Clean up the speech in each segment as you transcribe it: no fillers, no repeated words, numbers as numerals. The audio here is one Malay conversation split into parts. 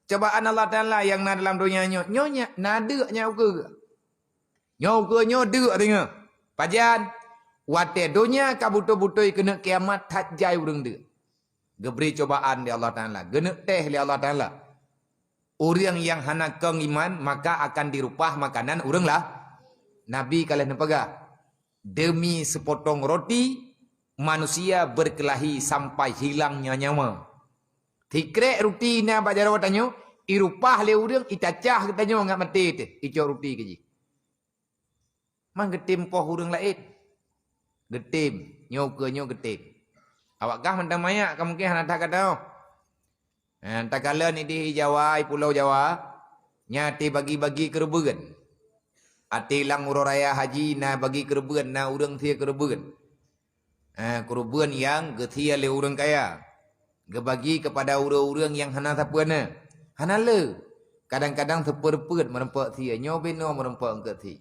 Cobaan Allah Ta'ala yang na dalam dunia nyonya nada nyau ke. Nyau ke nyoda dengar. Pajan wate dunia ka buto-butoi kena kiamat tak jai urang de. Geberi cobaan di Allah Ta'ala. Gena teh di Allah Ta'ala. Orang yang hana keng iman maka akan dirupah makanan urang lah. Nabi kalian nepagah. Demi sepotong roti manusia berkelahi sampai hilangnya nyawa. Tikrek roti na bajar watanyo irupah le urang itacah katanya ngak mati teh. Ijo roti keji. Mang getim poh urang lain. Getim, nyo ke nyo getim. Awak kah mentang mayak kamu ke hana tak kata. Tak kala ni di Jawa, Pulau Jawa, nyati bagi-bagi kerebugan. Ati lang uro raya haji na bagi kerebugan na urang thia kerebugan. Kerebugan yang gethia le urang kaya. Gebagi kepada urang-urang yang hana sapuana. Hana le. Kadang-kadang seperpet merempak thia, nyo beno merempak engke thi.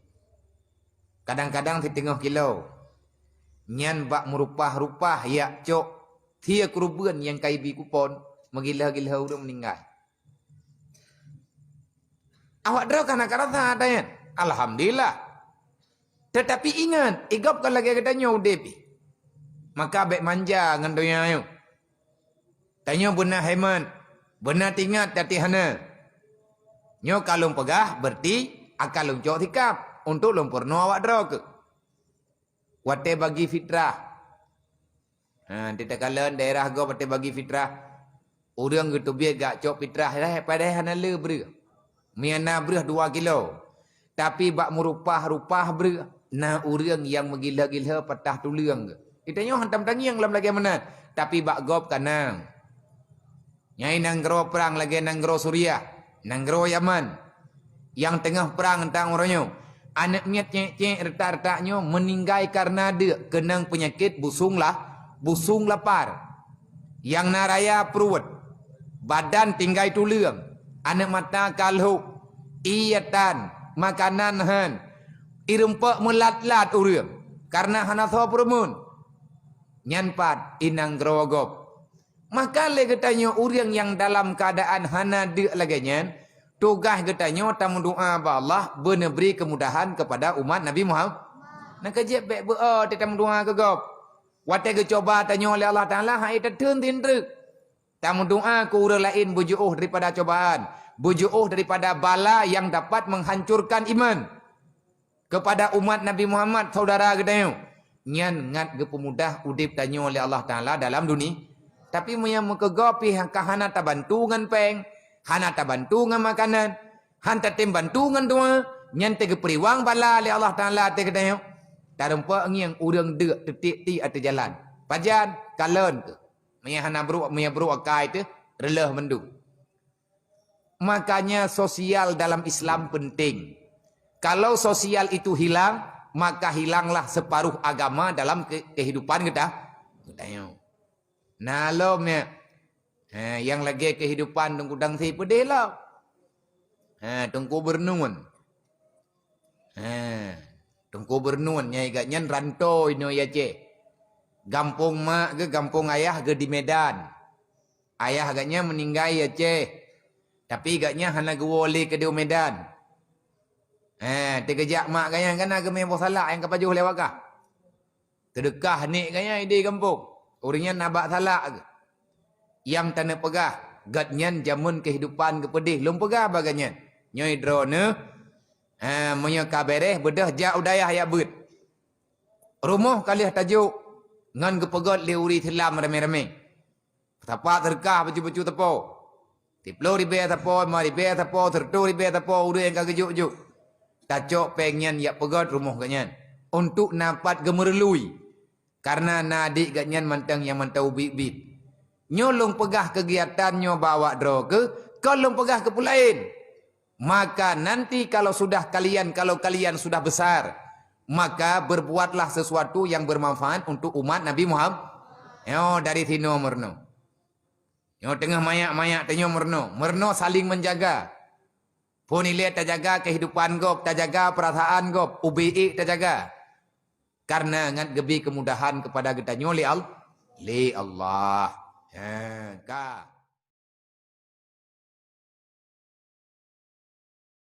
Kadang-kadang di tengah kilau. Nyan bak merupah-rupah yak cok thia kerubuan yang kaibi kupon menggila-gila urang meninggal. Awak draw kana karasa adayan. Alhamdulillah. Tetapi ingat, igap kalau lagi katanya udepi. Maka baik manja ngan dunia ayo. Tanya benar hemat, benar tingat dati hana. Nyo kalung pegah berarti akalung cok tikap untuk lempurno awak draw ke. Wate bagi fitrah. Tidak kala daerah go wate bagi fitrah. Urang gitu biar gak cok fitrah dah pada hana le ber. Miana ber 2 kilo. Tapi bak merupah-rupah ber na urang yang menggila-gila patah tulang. Itanya hantam tangi yang lam lagi mana. Tapi bak gop kanang. Nyai nanggro perang lagi nanggro Suriah, nanggro Yaman. Yang tengah perang tentang orangnya. Anaknya cek-cek retak-retaknya meninggal karena dia kenang penyakit busung lapar. Yang naraya perut, badan tinggal tulang, anak mata kalhuk, iyatan, makanan han, irempak melat-lat urang. Karena hana thaw permun. Nyanpat inang grogop. Maka le katanya urang yang dalam keadaan hana dia laganya. Tugas katanya tamu doa ba Allah beri kemudahan kepada umat Nabi Muhammad. Nak kejep baik tamu doa ke gop. Wate ke coba tanya oleh Allah Taala hai tetun tindruk. Tamu doa ku urang lain bujuh daripada cobaan, bujuh daripada bala yang dapat menghancurkan iman kepada umat Nabi Muhammad saudara katanya. Nyan ngat ge pemudah udip tanya oleh Allah Taala dalam dunia. Tapi menyang kegopi kahana tabantu ngan peng. Hana tak bantu dengan makanan. Hanta tem bantu dengan doa. Nyante ke periwang bala oleh Allah Ta'ala. Tak rempak yang urang dek tetik ti atas jalan. Pajan, kalon ke. Maya bro akai tu. Relah mendu. Makanya sosial dalam Islam penting. Kalau sosial itu hilang. Maka hilanglah separuh agama dalam kehidupan kita. Nah lo yang lagi kehidupan tengkudang si pedih lah. Tengku bernun. Tengku bernun. Nyai gaknya rantau ini ya cik. Gampung mak ke gampung ayah ke di Medan. Ayah agaknya meninggal ya cik. Tapi agaknya hana gewoli ke di Medan. Terkejak mak agaknya kan agak memang salah yang kepajuh lewat kah. Terdekah ni agaknya di kampung. Orangnya nabak salah ke. Yang tanah pegah gatnyan jamun kehidupan kepedih lum pegah baganya nyoi drone monya kabereh bedah ja udayah ya bet rumah kalih tajuk ngan gepegot leuri thilam rame-rame tapak terkah baju-baju tepo tiplo ribe tepo mari be tepo tertu ribe tepo udah yang kagejuk-juk tacok pengen ya pegot rumah ganyan untuk napat gemerlui karena nadik ganyan mantang yang mantau bibit. Nyolong pegah kegiatannya bawa draw ke, kalau pegah ke pulain. Maka nanti kalau kalian sudah besar, maka berbuatlah sesuatu yang bermanfaat untuk umat Nabi Muhammad. Yo dari sini merno. Yo tengah mayak-mayak tanya merno saling menjaga. Pun ile terjaga kehidupan gop, terjaga perasaan gop, UBI terjaga. Karena ngat gebi kemudahan kepada kita nyoli li Allah. Ka